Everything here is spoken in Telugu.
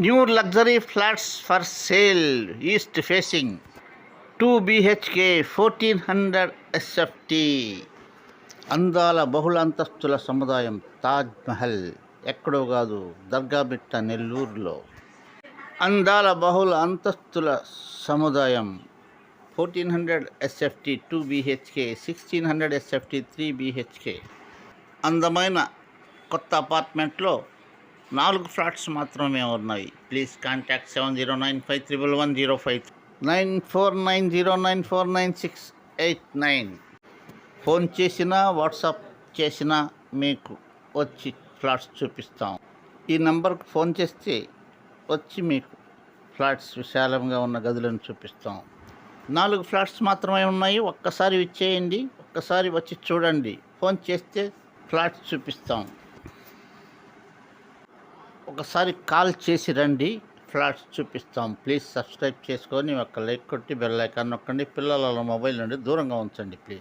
New luxury flats for sale, east facing, 2 BHK, 1400 SFT. అందాల బహుళ అంతస్తుల సముదాయం తాజ్ మహల్ ఎక్కడో కాదు, దర్గాబిట్ట నెల్లూరులో. అందాల బహుళ అంతస్తుల సముదాయం 1400 SFT 2 BHK, 1600 SFT 3 BHK. అందమైన కొత్త అపార్ట్మెంట్లో 4 ఫ్లాట్స్ మాత్రమే ఉన్నాయి. Please contact 7095111053 9490949689. ఫోన్ చేసినా వాట్సాప్ చేసినా మీకు వచ్చి ఫ్లాట్స్ చూపిస్తాం. ఈ నంబర్కి ఫోన్ చేస్తే వచ్చి మీకు ఫ్లాట్స్ విశాలంగా ఉన్న గదులను చూపిస్తాం. 4 ఫ్లాట్స్ మాత్రమే ఉన్నాయి. ఒక్కసారి ఇచ్చేయండి, ఒక్కసారి వచ్చి చూడండి. ఫోన్ చేస్తే ఫ్లాట్స్ చూపిస్తాం. ఒకసారి కాల్ చేసి రండి, ఫ్లాట్స్ చూపిస్తాం. ప్లీజ్ సబ్స్క్రైబ్ చేసుకొని ఒక లైక్ కొట్టి బెల్ ఐకాన్ నొక్కండి. పిల్లల మొబైల్ నుండి దూరంగా ఉంచండి ప్లీజ్.